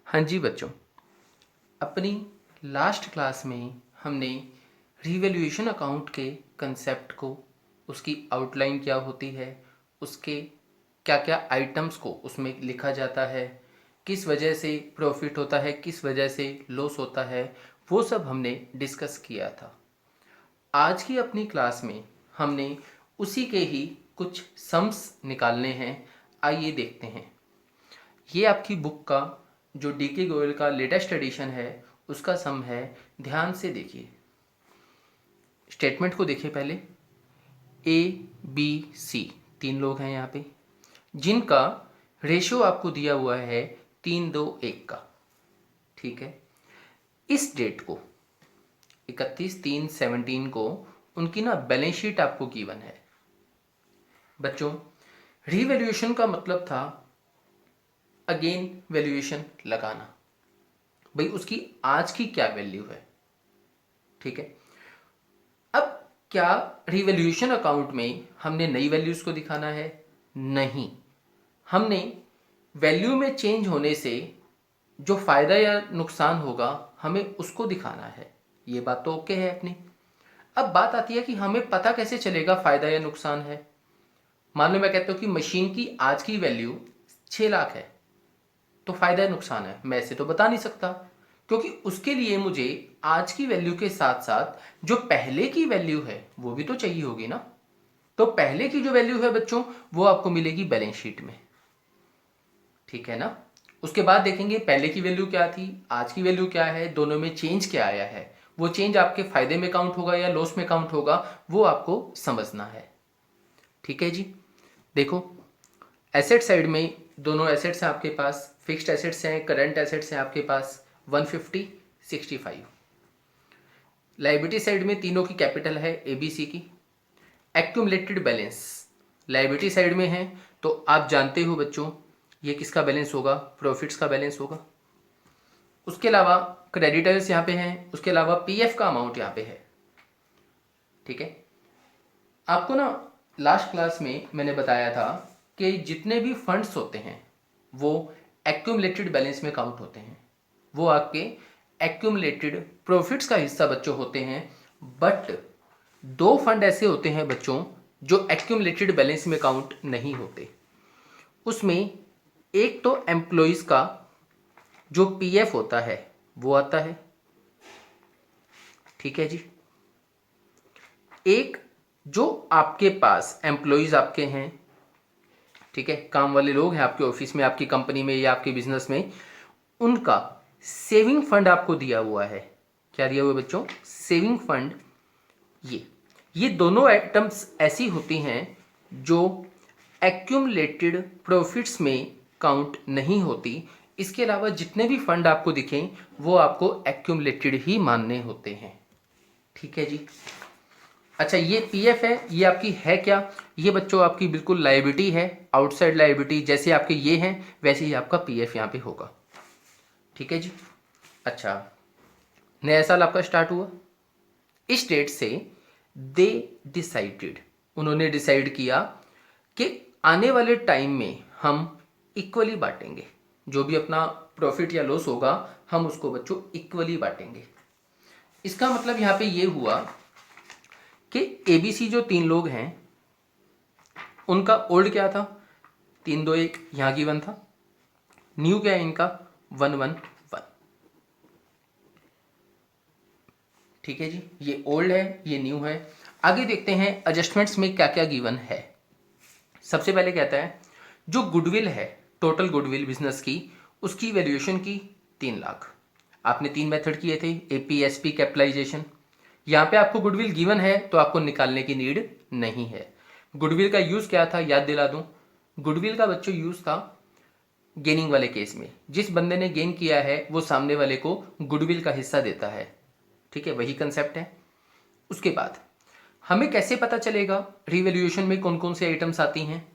हाँ जी बच्चों, अपनी लास्ट क्लास में हमने रिवैल्यूएशन अकाउंट के कंसेप्ट को, उसकी आउटलाइन क्या होती है, उसके क्या क्या आइटम्स को उसमें लिखा जाता है, किस वजह से प्रॉफिट होता है, किस वजह से लॉस होता है, वो सब हमने डिस्कस किया था। आज की अपनी क्लास में हमने उसी के ही कुछ सम्स निकालने हैं। आइए देखते हैं। ये आपकी बुक का जो डीके गोयल का लेटेस्ट एडिशन है उसका सम है। ध्यान से देखिए, स्टेटमेंट को देखिए पहले। ए बी सी तीन लोग हैं यहाँ पे, जिनका रेशियो आपको दिया हुआ है 3-2-1 का। ठीक है, इस डेट को 31/3/17 को उनकी ना बैलेंस शीट आपको गिवन है। बच्चों, रीवैल्यूएशन का मतलब था अगेन वैल्यूएशन लगाना, भाई उसकी आज की क्या वैल्यू है। ठीक है, अब क्या रिवैल्यूएशन अकाउंट में हमने नई वैल्यूज को दिखाना है? नहीं, हमने वैल्यू में चेंज होने से जो फायदा या नुकसान होगा हमें उसको दिखाना है। ये बात तो ओके है अपनी। अब बात आती है कि हमें पता कैसे चलेगा फायदा या नुकसान है। मान लो मैं कहता हूं कि मशीन की आज की वैल्यू 6 लाख है, तो फायदा नुकसान है, मैं ऐसे तो बता नहीं सकता, क्योंकि उसके लिए मुझे आज की वैल्यू के साथ साथ जो पहले की वैल्यू है वो भी तो चाहिए होगी ना। तो पहले की जो वैल्यू है बच्चों, वो आपको मिलेगी बैलेंस शीट में। ठीक है ना। उसके बाद देखेंगे पहले की वैल्यू क्या थी, आज की वैल्यू क्या है, दोनों में चेंज क्या आया है। वो चेंज आपके फायदे में काउंट होगा या लॉस में काउंट होगा, वो आपको समझना है। ठीक है जी। देखो, एसेट साइड में दोनों एसेट्स हैं आपके पास, फिक्स्ड एसेट्स हैं, करंट एसेट्स हैं आपके पास 150, 65। लाइबिलिटी साइड में तीनों की कैपिटल है एबीसी की। एक्यूमुलेटेड बैलेंस लाइबिलिटी साइड में है, तो आप जानते हो बच्चों ये किसका बैलेंस होगा, प्रॉफिट्स का बैलेंस होगा। उसके अलावा क्रेडिटर्स यहाँ पे हैं, उसके अलावा पीएफ का अमाउंट यहाँ पे है। ठीक है, आपको ना लास्ट क्लास में मैंने बताया था कि जितने भी फंड्स होते हैं वो एक्यूमुलेटेड बैलेंस में काउंट होते हैं, वो आपके एक्यूमुलेटेड प्रॉफिट्स का हिस्सा बच्चों होते हैं। बट दो फंड ऐसे होते हैं बच्चों जो एक्यूमुलेटेड बैलेंस में काउंट नहीं होते। उसमें एक तो एम्प्लॉइज का जो पीएफ होता है वो आता है। ठीक है जी। एक जो आपके पास एम्प्लॉइज आपके हैं, ठीक है, काम वाले लोग हैं आपके ऑफिस में, आपकी कंपनी में या आपके बिजनेस में, उनका सेविंग फंड आपको दिया हुआ है। क्या दिया हुआ है बच्चों? Saving fund. ये दोनों आइटम्स ऐसी होती हैं जो एक्यूमुलेटेड प्रॉफिट्स में काउंट नहीं होती। इसके अलावा जितने भी फंड आपको दिखें वो आपको एक्यूमुलेटेड ही मानने होते हैं। ठीक है जी। अच्छा, ये पीएफ है, ये आपकी है क्या? ये बच्चों आपकी बिल्कुल लायबिलिटी है, आउटसाइड लायबिलिटी। जैसे आपके ये हैं वैसे ही आपका पीएफ यहाँ पे होगा। ठीक है जी। अच्छा, नया साल आपका स्टार्ट हुआ, इस डेट से दे डिसाइडेड, उन्होंने डिसाइड किया कि आने वाले टाइम में हम इक्वली बांटेंगे, जो भी अपना प्रॉफिट या लॉस होगा हम उसको बच्चों इक्वली बांटेंगे। इसका मतलब यहाँ पे ये हुआ कि एबीसी जो तीन लोग हैं उनका ओल्ड क्या था, 3-2-1 यहाँ की 1 था। न्यू क्या है इनका, 1-1-1। ठीक है जी, ये ओल्ड है, ये न्यू है। आगे देखते हैं एडजस्टमेंट्स में क्या क्या गिवन है। सबसे पहले कहता है जो गुडविल है, टोटल गुडविल बिजनेस की, उसकी वैल्यूएशन की 3 लाख। आपने 3 मेथड किए थे, एपी एसपी कैपिटलाइजेशन। यहाँ पे आपको गुडविल गिवन है तो आपको निकालने की नीड नहीं है। गुडविल का यूज क्या था याद दिला दूं। गुडविल का बच्चों यूज था गेनिंग वाले केस में, जिस बंदे ने गेन किया है वो सामने वाले को गुडविल का हिस्सा देता है। ठीक है, वही कंसेप्ट है। उसके बाद हमें कैसे पता चलेगा रिवैल्यूएशन में कौन कौन सी आइटम्स आती हैं,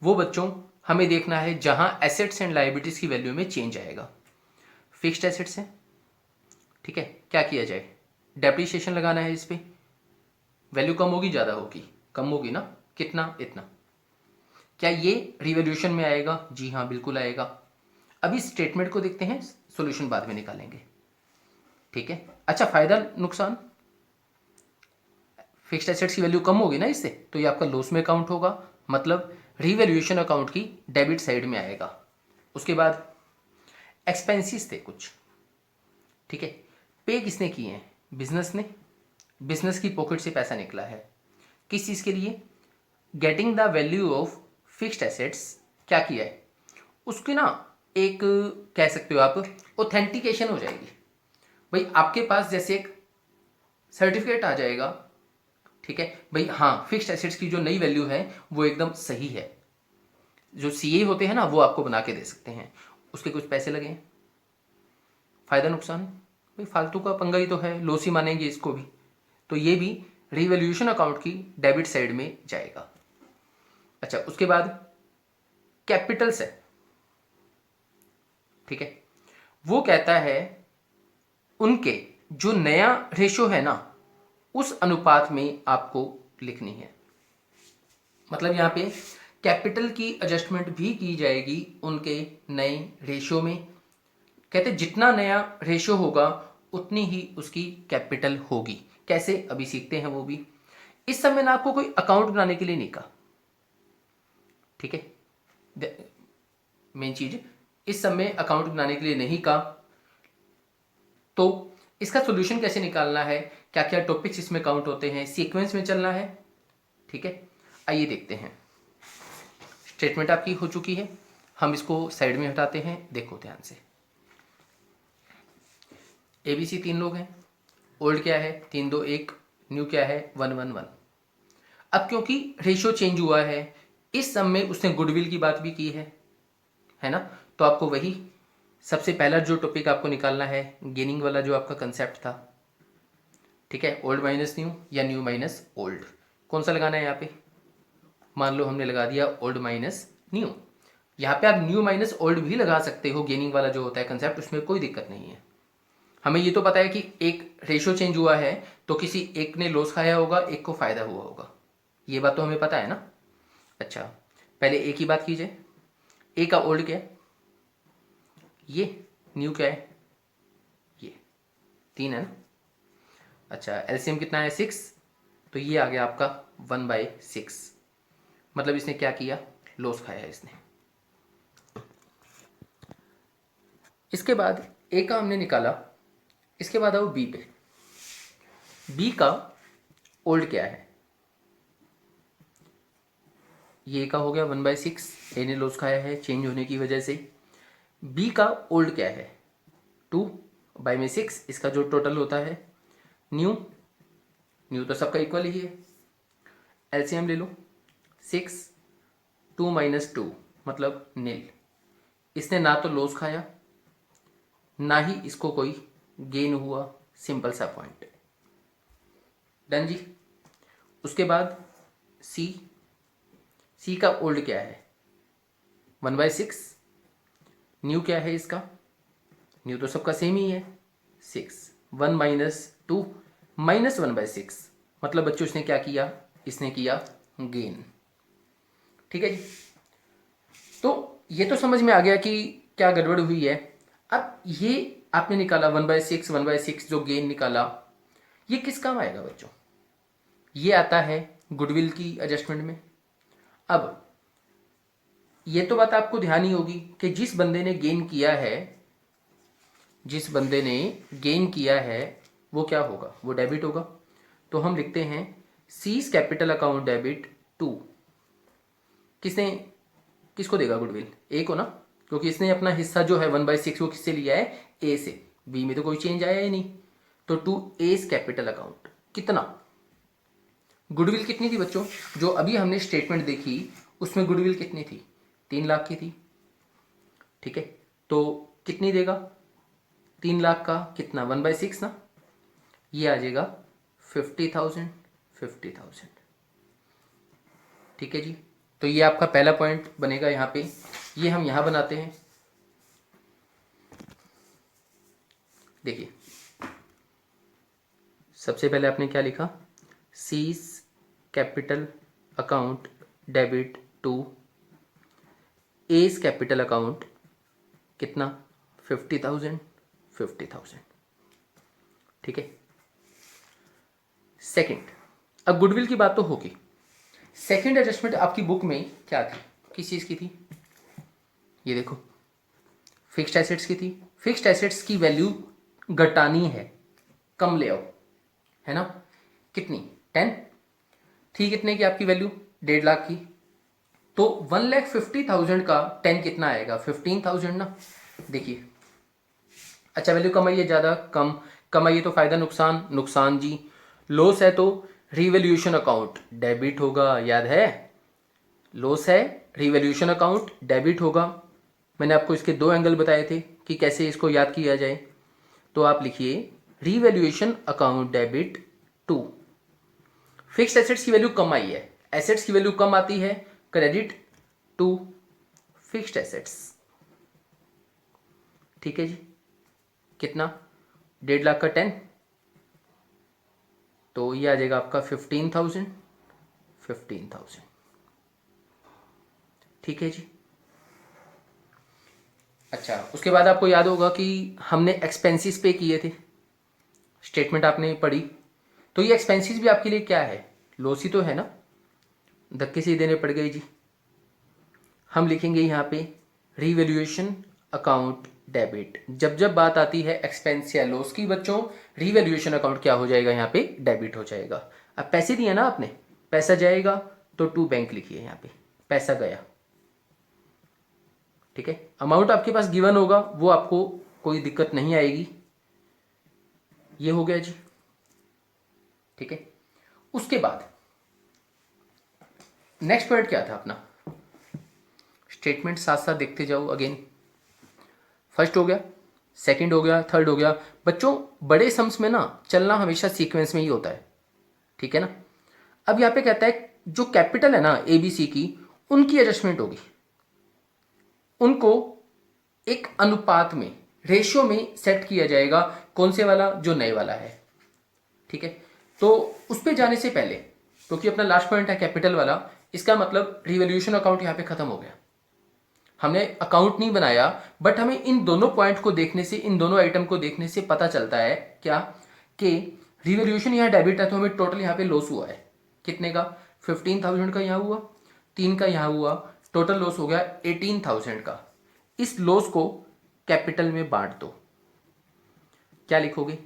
वो बच्चों हमें देखना है जहां एसेट्स एंड लायबिलिटीज की वैल्यू में चेंज आएगा। फिक्स्ड एसेट्स हैं, ठीक है, क्या किया जाए, डेप्रिसिएशन लगाना है इस पे। वैल्यू कम होगी ज़्यादा होगी, कम होगी ना, कितना, इतना। क्या ये रिवॉल्यूशन में आएगा? जी हाँ, बिल्कुल आएगा। अभी स्टेटमेंट को देखते हैं, सॉल्यूशन बाद में निकालेंगे, ठीक है। अच्छा, फायदा नुकसान, फिक्स्ड एसेट्स की वैल्यू कम होगी ना इससे, तो ये आपका लॉस में काउंट होगा, मतलब रीवैल्यूएशन अकाउंट की डेबिट साइड में आएगा। उसके बाद एक्सपेंसेस थे कुछ, ठीक है। पे किसने किए हैं? बिजनेस ने। बिजनेस की पॉकेट से पैसा निकला है, किस चीज़ के लिए? Getting the value of fixed assets क्या किया है उसकी ना, एक कह सकते हो आप ऑथेंटिकेशन हो जाएगी। भाई आपके पास जैसे एक सर्टिफिकेट आ जाएगा, ठीक है भाई, हाँ फिक्स्ड एसेट्स की जो नई वैल्यू है वो एकदम सही है। जो सीए होते हैं ना वो आपको बना के दे सकते हैं, उसके कुछ पैसे लगे हैं। फायदा नुकसान, भाई फालतू का पंगा ही तो है, लॉस ही मानेंगे इसको भी, तो ये भी रिवैल्यूएशन अकाउंट की डेबिट साइड में जाएगा। अच्छा, उसके बाद कैपिटल्स है, ठीक है। वो कहता है उनके जो नया रेशो है ना उस अनुपात में आपको लिखनी है, मतलब यहां पे कैपिटल की एडजस्टमेंट भी की जाएगी उनके नए रेशो में। कहते जितना नया रेशो होगा उतनी ही उसकी कैपिटल होगी। कैसे, अभी सीखते हैं वो भी। इस समय ना आपको कोई अकाउंट बनाने के लिए नहीं कहा, ठीक है, मेन चीज इस समय अकाउंट बनाने के लिए नहीं कहा। तो इसका सॉल्यूशन कैसे निकालना है, क्या क्या टॉपिक्स इसमें काउंट होते हैं, सीक्वेंस में चलना है, ठीक है। आइए देखते हैं। स्टेटमेंट आपकी हो चुकी है, हम इसको साइड में हटाते हैं, देखो ध्यान से। एबीसी 3 लोग हैं, ओल्ड क्या है 3 2 1, न्यू क्या है 1 1 1। अब क्योंकि रेशियो चेंज हुआ है, इस सम में उसने गुडविल की बात भी की है ना, तो आपको वही सबसे पहला जो टॉपिक आपको निकालना है, गेनिंग वाला जो आपका कंसेप्ट था, ठीक है। ओल्ड माइनस न्यू या न्यू माइनस ओल्ड, कौन सा लगाना है यहाँ पे? मान लो हमने लगा दिया ओल्ड माइनस न्यू। यहाँ पे आप न्यू माइनस ओल्ड भी लगा सकते हो, गेनिंग वाला जो होता है कंसेप्ट, उसमें कोई दिक्कत नहीं है। हमें ये तो पता है कि एक रेशो चेंज हुआ है तो किसी एक ने लॉस खाया होगा, एक को फायदा हुआ होगा, ये बात तो हमें पता है ना। अच्छा, पहले ए की बात कीजिए। ए का ओल्ड क्या है? ये। न्यू क्या है? ये। 3 है ना। अच्छा, एलसीएम कितना है 6, तो ये आ गया आपका 1/6, मतलब इसने क्या किया, लॉस खाया इसने। इसके बाद ए का हमने निकाला, इसके बाद आओ बी पे। बी का ओल्ड क्या है? ये का हो गया 1/6, ए ने लॉस खाया है चेंज होने की वजह से। बी का ओल्ड क्या है? 2/6, इसका जो टोटल होता है। न्यू, न्यू तो सबका इक्वल ही है, एलसीएम ले लो 6, 2 - 2 मतलब नील। इसने ना तो लॉस खाया ना ही इसको कोई गेन हुआ, सिंपल सा पॉइंट। डन जी। उसके बाद सी। सी का ओल्ड क्या है? 1/6। न्यू क्या है इसका? न्यू तो सबका सेम ही है 6। 1 - 2 -1/6, मतलब बच्चों इसने क्या किया, इसने किया गेन, ठीक है जी। तो ये तो समझ में आ गया कि क्या गड़बड़ हुई है। अब ये आपने निकाला 1/6 जो गेन निकाला, ये किस काम आएगा बच्चों? ये आता है गुडविल की एडजस्टमेंट में। अब ये तो बात आपको ध्यान ही होगी कि जिस बंदे ने गेन किया है, जिस बंदे ने गेन किया है वो क्या होगा, वो डेबिट होगा। तो हम लिखते हैं C's capital account debit to, किसने, किसको देगा गुडविल? ए को ना, क्योंकि इसने अपना हिस्सा जो है 1/6 वो किससे लिया है? ए से। बी में तो कोई चेंज आया ही नहीं, तो टू एज कैपिटल अकाउंट। कितना गुडविल कितनी थी बच्चों? जो अभी हमने स्टेटमेंट देखी उसमें गुडविल कितनी थी? 3 लाख की थी, ठीक है। तो कितनी देगा 3 लाख का? कितना 1/6 ना, ये आ जाएगा 50,000 50,000, ठीक है जी। तो ये आपका पहला पॉइंट बनेगा यहाँ पे, ये हम यहाँ बनाते हैं। देखिए सबसे पहले आपने क्या लिखा, C's capital account debit to A's capital account कितना 50,000 50,000, ठीक है। सेकंड, अब गुडविल की बात तो होगी। सेकंड एडजस्टमेंट आपकी बुक में क्या थी, किस चीज़ की थी, ये देखो फिक्स्ड एसेट्स की थी। फिक्स्ड एसेट्स की वैल्यू घटानी है, कम ले आओ, है ना। कितनी 10 थी, कितने की आपकी वैल्यू 1.5 लाख की, तो 1,50,000 का 10 कितना आएगा 15,000 ना। देखिए अच्छा वैल्यू कम आई है, ज़्यादा कम, कम आई है तो फायदा नुकसान, नुकसान जी। लॉस है तो रिवैल्यूएशन अकाउंट डेबिट होगा, याद है, लॉस है रिवैल्यूएशन अकाउंट डेबिट होगा। मैंने आपको इसके 2 एंगल बताए थे कि कैसे इसको याद किया जाए। तो आप लिखिए revaluation account debit to, fixed assets की वैल्यू कम आई है, एसेट्स की वैल्यू कम आती है, क्रेडिट टू फिक्स्ड एसेट्स, ठीक है जी। कितना 1.5 लाख का 10, तो ये आ जाएगा आपका 15,000 15,000, ठीक है जी। अच्छा उसके बाद आपको याद होगा कि हमने एक्सपेंसेस पे किए थे, स्टेटमेंट आपने पढ़ी, तो ये एक्सपेंसेस भी आपके लिए क्या है, लॉस ही तो है ना, धक्के से ही देने पड़ गए जी। हम लिखेंगे यहाँ पे रिवैल्यूएशन अकाउंट डेबिट। जब जब बात आती है एक्सपेंस या लॉस की बच्चों, रिवैल्यूएशन अकाउंट क्या हो जाएगा यहाँ पे, डेबिट हो जाएगा। अब पैसे दिए ना आपने, पैसा जाएगा तो टू बैंक लिखिए यहाँ पे, पैसा गया, ठीक है। अमाउंट आपके पास गिवन होगा, वो आपको कोई दिक्कत नहीं आएगी। ये हो गया जी, ठीक है। उसके बाद नेक्स्ट पॉइंट क्या था अपना, स्टेटमेंट साथ साथ देखते जाओ अगेन। फर्स्ट हो गया, सेकंड हो गया, थर्ड हो गया। बच्चों बड़े सम्स में ना चलना हमेशा सीक्वेंस में ही होता है, ठीक है ना। अब यहाँ पे कहता है जो कैपिटल है ना ABC की, उनकी एडजस्टमेंट होगी, उनको एक अनुपात में, रेशियो में सेट किया जाएगा। कौन से वाला, जो नए वाला है, ठीक है। तो उस पर जाने से पहले, क्योंकि अपना लास्ट पॉइंट है कैपिटल वाला, इसका मतलब रिवैल्यूएशन अकाउंट यहाँ पे खत्म हो गया। हमने अकाउंट नहीं बनाया, बट हमें इन दोनों पॉइंट को देखने से, इन दोनों आइटम को देखने से पता चलता है क्या, कि रिवैल्यूएशन यहाँ डेबिट है तो हमें टोटल यहाँ पे लॉस हुआ है, कितने का 15,000 का यहाँ हुआ, 3 का यहाँ हुआ, टोटल लॉस हो गया 18,000 का। इस लॉस को कैपिटल में बांट दो, क्या लिखोगे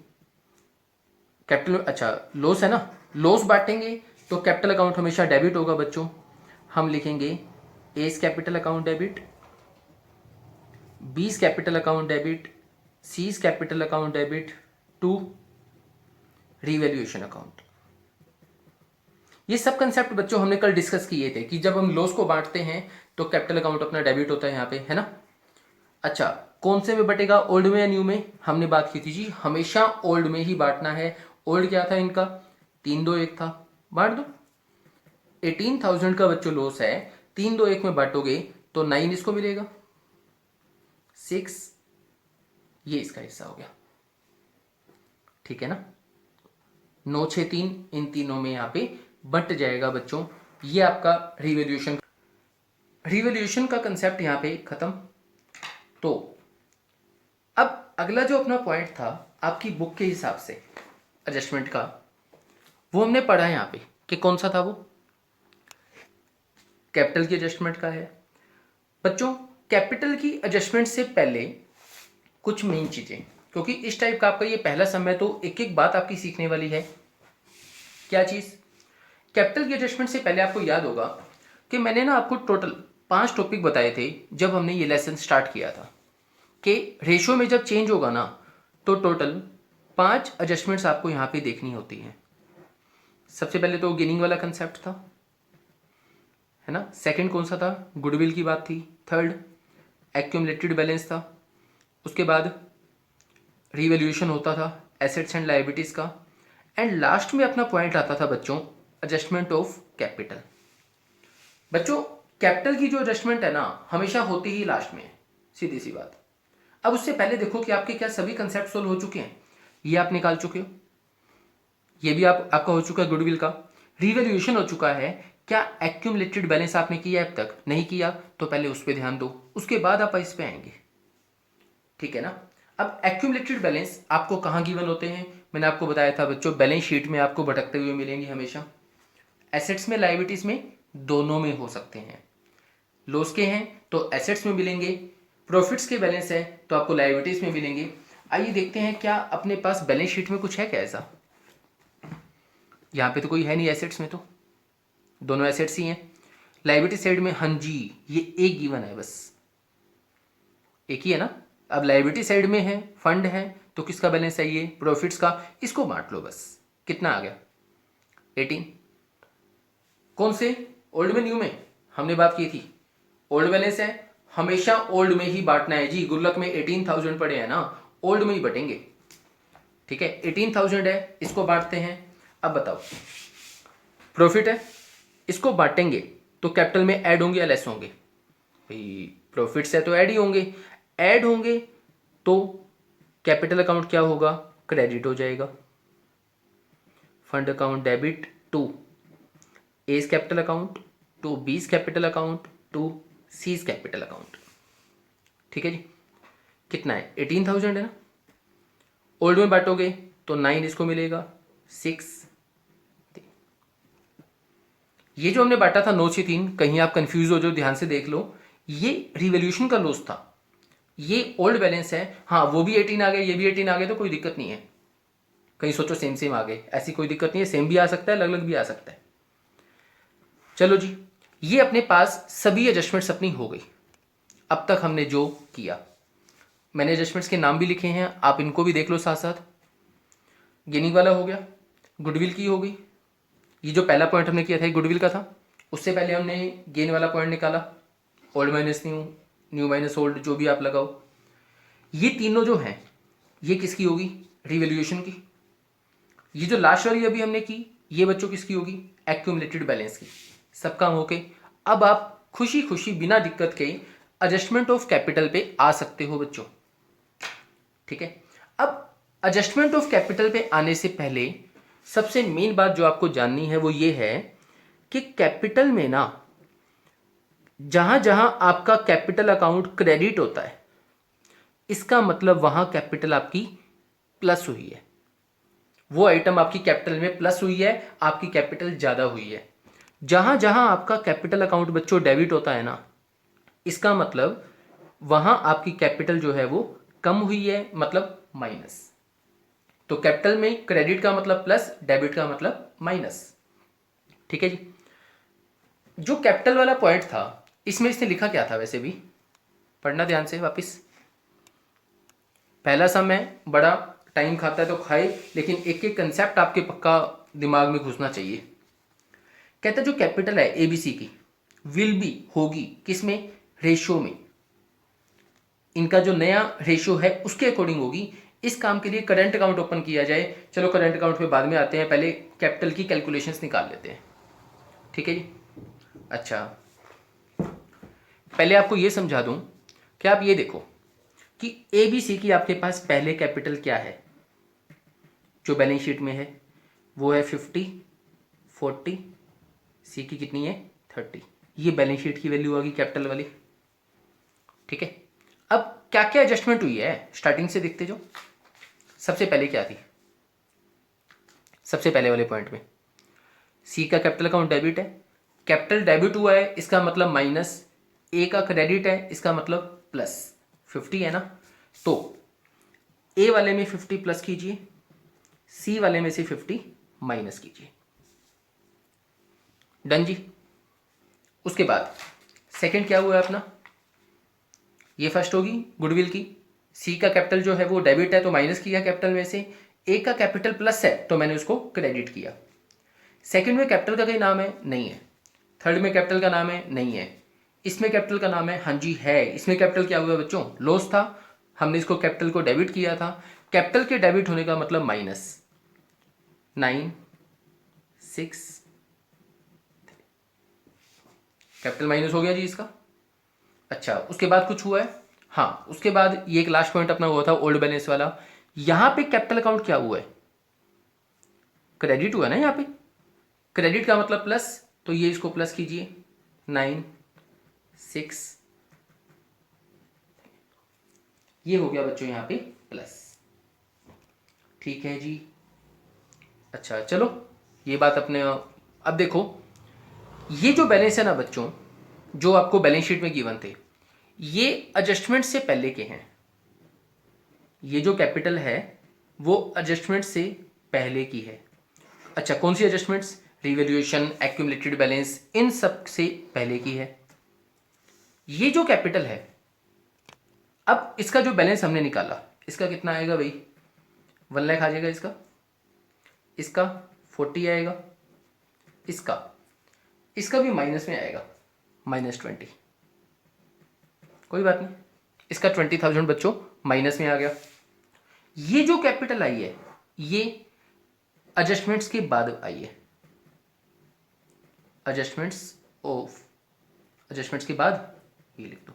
कैपिटल, अच्छा लॉस है ना, लॉस बांटेंगे तो कैपिटल अकाउंट हमेशा डेबिट होगा बच्चों। हम लिखेंगे S capital account debit, B's capital account debit, C's capital account debit to revaluation account. ये सब कंसेप्ट बच्चों हमने कल डिस्कस किए थे कि जब हम लॉस को बांटते हैं तो कैपिटल अकाउंट अपना डेबिट होता है यहाँ पे, है ना। अच्छा कौन से में बटेगा, ओल्ड में या न्यू में, हमने बात की थी जी हमेशा ओल्ड में ही बांटना है। ओल्ड क्या था इनका, 3-2-1 था, बांट दो। 18,000 का बच्चों लॉस है, 3-2-1 में बांटोगे तो 9 इसको मिलेगा, 6 ये इसका हिस्सा हो गया, ठीक है ना। 9-6-3 इन तीनों में यहाँ पे बट जाएगा बच्चों। ये आपका रिवैल्यूएशन का कंसेप्ट यहाँ पे खत्म। तो अब अगला जो अपना पॉइंट था आपकी बुक के हिसाब से एडजस्टमेंट का, वो हमने पढ़ा यहाँ पे कि कौन सा था, वो कैपिटल की एडजस्टमेंट का है। बच्चों कैपिटल की एडजस्टमेंट से पहले कुछ मेन चीजें, क्योंकि इस टाइप का आपका ये पहला समय तो एक एक बात आपकी सीखने वाली है। क्या चीज, कैपिटल की एडजस्टमेंट से पहले आपको याद होगा कि मैंने ना आपको टोटल 5 टॉपिक बताए थे जब हमने ये लेसन स्टार्ट किया था, कि रेशियो में जब चेंज होगा ना तो टोटल 5 एडजस्टमेंट्स आपको यहाँ पे देखनी होती हैं। सबसे पहले तो गेनिंग वाला कंसेप्ट था, है ना। सेकंड कौन सा था, गुडविल की बात थी। थर्ड एक्यूमुलेटेड बैलेंस था। उसके बाद रिवैल्यूएशन होता था एसेट्स एंड लायबिलिटीज का। एंड लास्ट में अपना पॉइंट आता था बच्चों एडजस्टमेंट ऑफ कैपिटल। बच्चों कैपिटल की जो एडजस्टमेंट है ना हमेशा होती ही लास्ट में, सीधी सी बात। अब उससे पहले देखो कि आपके क्या सभी कंसेप्ट सोल्व हो चुके हैं, ये आप निकाल चुके हो, ये भी आपका हो चुका है गुडविल का, रिवैल्यूएशन हो चुका है। क्या एक्यूमुलेटेड बैलेंस आपने किया है अब तक, नहीं किया तो पहले उस पर ध्यान दो, उसके बाद आप इस पे आएंगे। ठीक है ना। अब एक्यूमुलेटेड बैलेंस आपको कहाँ गिवन होते हैं, मैंने आपको बताया था बच्चों, बैलेंस शीट में आपको भटकते हुए मिलेंगे हमेशा। एसेट्स में, लायबिलिटीज में, दोनों में हो सकते हैं। लॉस के हैं तो एसेट्स में मिलेंगे, प्रॉफिट्स के बैलेंस है तो आपको लायबिलिटीज में मिलेंगे। आइए देखते हैं क्या अपने पास बैलेंस शीट में कुछ है क्या ऐसा। यहाँ पे तो कोई है नहीं एसेट्स में, तो दोनों एसेट्स ही हैं। लायबिलिटी साइड में हाँ जी, ये एक गिवन है, बस एक ही है ना। अब लायबिलिटी साइड में है, फंड है, तो किसका बैलेंस है ये, प्रॉफिट्स का। इसको बांट लो बस, कितना आ गया 18। कौन से, ओल्ड में न्यू में, हमने बात की थी ओल्ड बैलेंस है, हमेशा ओल्ड में ही बांटना है जी। गुल्लक में 18,000 पड़े हैं ना, ओल्ड में ही बटेंगे। ठीक है, 18,000 है, इसको बांटते हैं। अब बताओ, प्रॉफिट है, इसको बांटेंगे तो कैपिटल में ऐड होंगे या लेस होंगे, भाई प्रॉफिट्स है तो ऐड ही होंगे। ऐड होंगे तो कैपिटल अकाउंट क्या होगा, क्रेडिट हो जाएगा। Fund account debit to A's capital account, to B's capital account, to C's capital account. ठीक है जी, कितना है 18,000 है ना। ओल्ड में बांटोगे तो 9 इसको मिलेगा, 6। ये जो हमने बांटा था 9 से 3, कहीं आप कंफ्यूज हो जो, ध्यान से देख लो, ये रिवॉल्यूशन का लॉस था, ये ओल्ड बैलेंस है। हाँ वो भी 18 आ गए, ये भी 18 आ गए, तो कोई दिक्कत नहीं है। कहीं सोचो सेम सेम आ गए, ऐसी कोई दिक्कत नहीं है, सेम भी आ सकता है, अलग अलग भी आ सकता है। चलो जी, ये अपने पास सभी एडजस्टमेंट्स अपनी हो गई। अब तक हमने जो किया, मैंने एडजस्टमेंट्स के नाम भी लिखे हैं, आप इनको भी देख लो साथ साथ। गेनिंग वाला हो गया, गुडविल की हो गई, ये जो पहला पॉइंट हमने किया था गुडविल का था। उससे पहले हमने गेन वाला पॉइंट निकाला, old minus new, new minus old, जो भी आप लगाओ। ये तीनों जो हैं ये किसकी होगी, रिवैल्यूएशन की। ये जो लास्ट वाली अभी हमने की, ये बच्चों किसकी होगी, एक्यूमुलेटेड बैलेंस की। सब काम होके अब आप खुशी खुशी बिना दिक्कत के एडजस्टमेंट ऑफ कैपिटल पे आ सकते हो बच्चों। ठीक है, अब एडजस्टमेंट ऑफ कैपिटल पे आने से पहले सबसे मेन बात जो आपको जाननी है वो ये है कि कैपिटल में ना, जहां जहां आपका कैपिटल अकाउंट क्रेडिट होता है, इसका मतलब वहां कैपिटल आपकी प्लस हुई है। वो आइटम आपकी कैपिटल में प्लस हुई है, आपकी कैपिटल ज्यादा हुई है। जहां जहां आपका कैपिटल अकाउंट बच्चों डेबिट होता है ना, इसका मतलब वहां आपकी कैपिटल जो है वो कम हुई है, मतलब माइनस। तो कैपिटल में क्रेडिट का मतलब प्लस, डेबिट का मतलब माइनस। ठीक है जी, जो कैपिटल वाला पॉइंट था इसमें इसने लिखा क्या था वैसे भी, पढ़ना ध्यान से वापिस। पहला सम है, बड़ा टाइम खाता है तो खाए, लेकिन एक एक कंसेप्ट आपके पक्का दिमाग में घुसना चाहिए। कहता है जो कैपिटल है एबीसी की, विल बी होगी किसमें, रेशियो में। इनका जो नया रेशियो है उसके अकॉर्डिंग होगी। इस काम के लिए करंट अकाउंट ओपन किया जाए, चलो करंट अकाउंट पे बाद में आते हैं, पहले कैपिटल की कैलकुलेशंस निकाल लेते हैं। ठीक है जी, अच्छा पहले आपको ये समझा दूं कि आप ये देखो कि एबीसी की आपके पास पहले कैपिटल क्या है जो बैलेंस शीट में है, वो है 50, 40, सी की कितनी है 30। ये बैलेंस शीट की वैल्यू होगी कैपिटल वाली। ठीक है, अब क्या क्या एडजस्टमेंट हुई है स्टार्टिंग से देखते जो। सबसे पहले क्या थी, सबसे पहले वाले पॉइंट में सी का कैपिटल अकाउंट डेबिट है, कैपिटल डेबिट हुआ है इसका मतलब माइनस, ए का क्रेडिट है इसका मतलब प्लस। 50 है ना, तो ए वाले में 50 प्लस कीजिए, सी वाले में से 50 माइनस कीजिए। डन जी। उसके बाद सेकंड क्या हुआ है अपना, ये फर्स्ट होगी गुडविल की। सी का कैपिटल जो है वो डेबिट है तो माइनस किया कैपिटल में से, ए का कैपिटल प्लस है तो मैंने उसको क्रेडिट किया। सेकंड में कैपिटल का कोई नाम है नहीं है, थर्ड में कैपिटल का नाम है नहीं है, इसमें कैपिटल का नाम है हाँ जी है। इसमें कैपिटल क्या हुआ बच्चों, लॉस था, हमने इसको कैपिटल को डेबिट किया था। कैपिटल के डेबिट होने का मतलब माइनस, 9, 6, कैपिटल माइनस हो गया जी इसका। अच्छा उसके बाद कुछ हुआ है, हाँ उसके बाद ये एक लास्ट पॉइंट अपना हुआ था ओल्ड बैलेंस वाला। यहां पे कैपिटल अकाउंट क्या हुआ है, क्रेडिट हुआ ना यहाँ पे, क्रेडिट का मतलब प्लस, तो ये इसको प्लस कीजिए 9, 6। ये हो गया बच्चों यहाँ पे प्लस। ठीक है जी। अच्छा चलो, ये बात अपने अब देखो, ये जो बैलेंस है ना बच्चों, जो आपको बैलेंस शीट में गिवन थे, ये एडजस्टमेंट से पहले के हैं। ये जो कैपिटल है वो एडजस्टमेंट से पहले की है। अच्छा, कौन सी एडजस्टमेंट्स? रिवैल्यूएशन, एक्यूमुलेटेड बैलेंस, इन सब से पहले की है। ये जो कैपिटल है, अब इसका जो बैलेंस हमने निकाला, इसका कितना आएगा भाई? 1 लाख आ जाएगा इसका, इसका 40 आएगा, इसका भी माइनस में आएगा, -20। कोई बात नहीं, इसका 20,000 बच्चों माइनस में आ गया। ये जो कैपिटल आई है ये एडजस्टमेंट्स के बाद आई है, एडजस्टमेंट्स के बाद, ये लिख दो।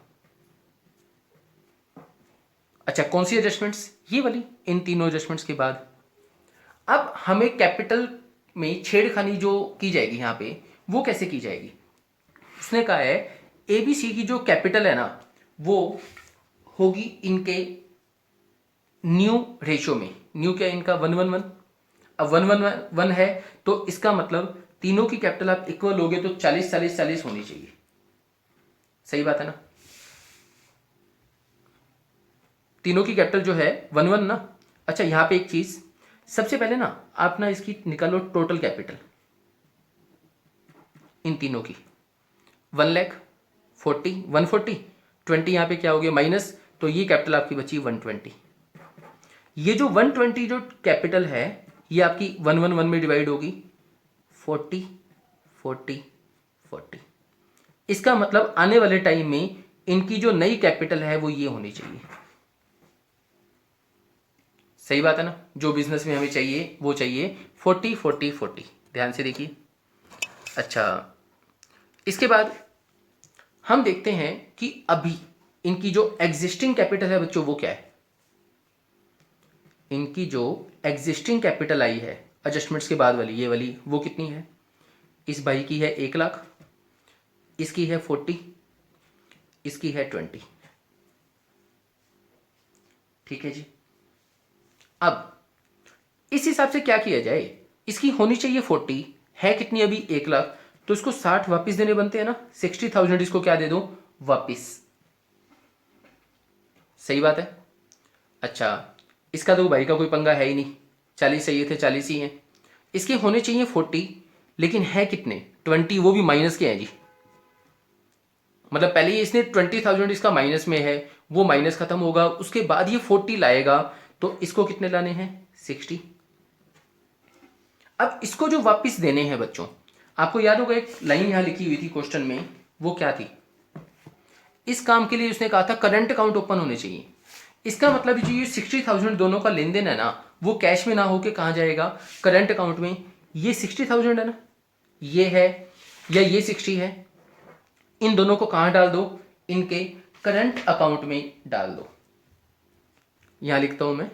अच्छा, कौन सी एडजस्टमेंट्स? ये वाली, इन तीनों एडजस्टमेंट्स के बाद। अब हमें कैपिटल में छेड़खानी जो की जाएगी यहाँ पे, वो कैसे की जाएगी? उसने कहा है ABC की जो कैपिटल है ना, वो होगी इनके न्यू रेशियो में। न्यू क्या है इनका? 1:1:1। अब 1:1:1 है तो इसका मतलब तीनों की कैपिटल आप इक्वल लोगे तो 40-40-40 होनी चाहिए। सही बात है ना? तीनों की कैपिटल जो है 1:1 ना। अच्छा, यहां पे एक चीज, सबसे पहले ना आप ना इसकी निकालो टोटल कैपिटल इन तीनों की। 1,40,000, 140, 20 यहाँ पे क्या हो गया माइनस, तो ये कैपिटल आपकी बची 120। ये जो 120 जो कैपिटल है ये आपकी 1:1:1 में डिवाइड होगी, 40 40 40। इसका मतलब आने वाले टाइम में इनकी जो नई कैपिटल है वो ये होनी चाहिए। सही बात है ना? जो बिजनेस में हमें चाहिए वो चाहिए 40 40 40। ध्यान से देखिए। अच्छा, इसके बाद हम देखते हैं कि अभी इनकी जो एग्जिस्टिंग कैपिटल है बच्चों वो क्या है। इनकी जो एग्जिस्टिंग कैपिटल आई है एडजस्टमेंट्स के बाद वाली, ये वाली, वो कितनी है? इस भाई की है 1 लाख, इसकी है 40, इसकी है 20। ठीक है जी। अब इस हिसाब से क्या किया जाए, इसकी होनी चाहिए 40, है कितनी अभी? 1 लाख, तो इसको 60 वापस देने बनते हैं ना। 60,000 इसको क्या दे दो? वापस। सही बात है। अच्छा, इसका तो भाई का कोई पंगा है ही नहीं, 40 चाहिए थे, 40 ही हैं। इसके होने चाहिए 40, लेकिन है कितने? 20, वो भी माइनस के हैं जी। मतलब पहले ही इसने 20,000 इसका माइनस में है, वो माइनस खत्म होगा, उसके बाद ये 40 लाएगा, तो इसको कितने लाने हैं? 60। अब इसको जो वापस देने हैं बच्चों, आपको याद होगा एक लाइन यहां लिखी हुई थी क्वेश्चन में, वो क्या थी? इस काम के लिए उसने कहा था करंट अकाउंट ओपन होने चाहिए। इसका मतलब जो ये 60,000 दोनों का लेन देन है ना, वो कैश में ना होके कहाँ जाएगा? करंट अकाउंट में। ये 60,000 है ना, ये है या ये 60 है, इन दोनों को कहाँ डाल दो? इनके करंट अकाउंट में डाल दो। यहां लिखता हूं मैं,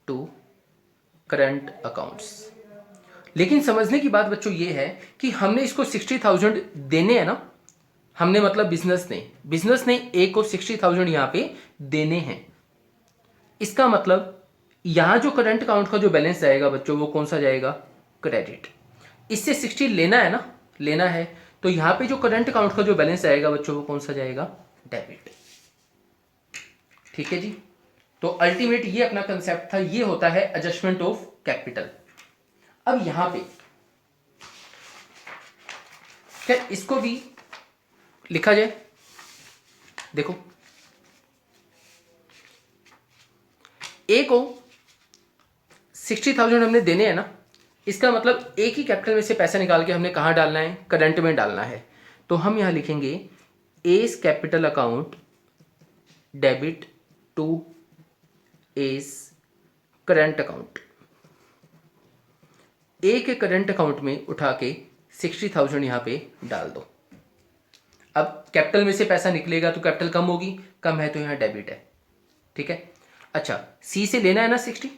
टू करंट अकाउंट्स। लेकिन समझने की बात बच्चों ये है कि हमने इसको 60,000 देने हैं ना, हमने मतलब बिजनेस ने ए को 60,000 यहां पे देने हैं। इसका मतलब यहां जो करंट अकाउंट का जो बैलेंस जाएगा बच्चों, वो कौन सा जाएगा? क्रेडिट। इससे 60 लेना है ना, लेना है, तो यहां पे जो करंट अकाउंट का जो बैलेंस आएगा बच्चों, वो कौन सा जाएगा? डेबिट। ठीक है जी। तो अल्टीमेट ये अपना कंसेप्ट था, ये होता है एडजस्टमेंट ऑफ कैपिटल। अब यहां पे क्या इसको भी लिखा जाए? देखो, ए को 60,000 हमने देने हैं ना, इसका मतलब एक ही कैपिटल में से पैसा निकाल के हमने कहाँ डालना है? करंट में डालना है। तो हम यहां लिखेंगे S capital account debit to S current account. A K current account में उठा के 60,000 यहां पे डाल दो। अब कैपिटल में से पैसा निकलेगा तो कैपिटल कम होगी, कम है तो यहां डेबिट है। ठीक है। अच्छा, सी से लेना है ना 60,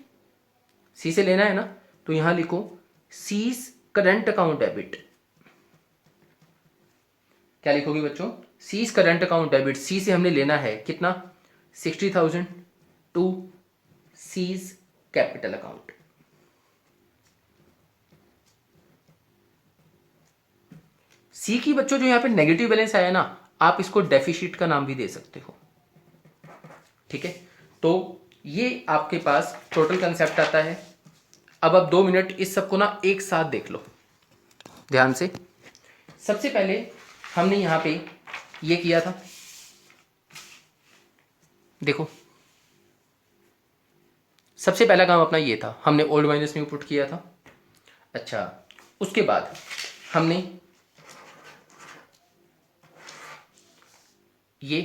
सी से लेना है ना, तो यहां लिखो सीज करंट अकाउंट डेबिट। क्या लिखोगे बच्चों? सीज करंट अकाउंट डेबिट, सी से हमने लेना है कितना 60,000 टू सीज कैपिटल अकाउंट। सी की बच्चों जो यहां पे नेगेटिव बैलेंस आया ना, आप इसको डेफिसिट का नाम भी दे सकते हो, ठीक है। तो ये आपके पास टोटल कंसेप्ट आता है। अब आप 2 मिनट इस सबको ना एक साथ देख लो ध्यान से। सबसे पहले हमने यहां पे ये किया था, देखो सबसे पहला काम अपना ये था, हमने ओल्ड माइनस न्यू पुट किया था। अच्छा, उसके बाद हमने ये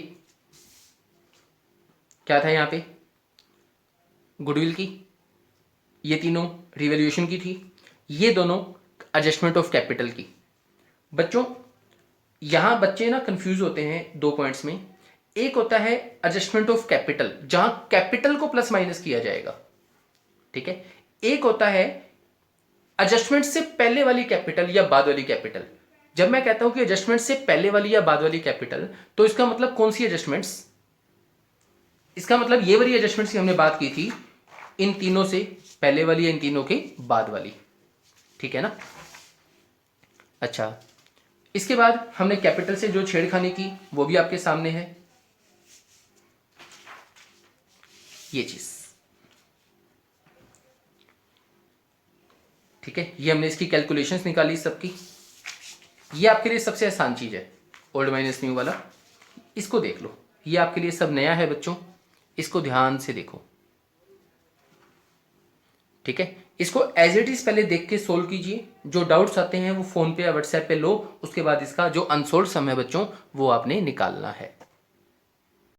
क्या था यहाँ पे, गुडविल की, ये तीनों रिवैल्यूएशन की थी, ये दोनों एडजस्टमेंट ऑफ कैपिटल की। बच्चों यहां बच्चे ना कंफ्यूज होते हैं दो पॉइंट्स में। एक होता है एडजस्टमेंट ऑफ कैपिटल, जहां कैपिटल को प्लस माइनस किया जाएगा, ठीक है। एक होता है एडजस्टमेंट से पहले वाली कैपिटल या बाद वाली कैपिटल। जब मैं कहता हूं कि एडजस्टमेंट से पहले वाली या बाद वाली कैपिटल, तो इसका मतलब कौन सी एडजस्टमेंट्स, इसका मतलब ये वाली एडजस्टमेंट्स की हमने बात की थी, इन तीनों से पहले वाली या इन तीनों के बाद वाली, ठीक है ना। अच्छा, इसके बाद हमने कैपिटल से जो छेड़खानी की वो भी आपके सामने है, ये चीज, ठीक है। ये हमने इसकी कैलकुलेशंस निकाली सबकी। ये आपके लिए सबसे आसान चीज है ओल्ड माइनस न्यू वाला, इसको देख लो, ये आपके लिए सब नया है बच्चों, इसको ध्यान से देखो, ठीक है। इसको एज इट इज पहले देख के सोल्व कीजिए, जो डाउट्स आते हैं वो फोन पे या व्हाट्सएप पे लो, उसके बाद इसका जो अनसोल्व सम है बच्चों वो आपने निकालना है।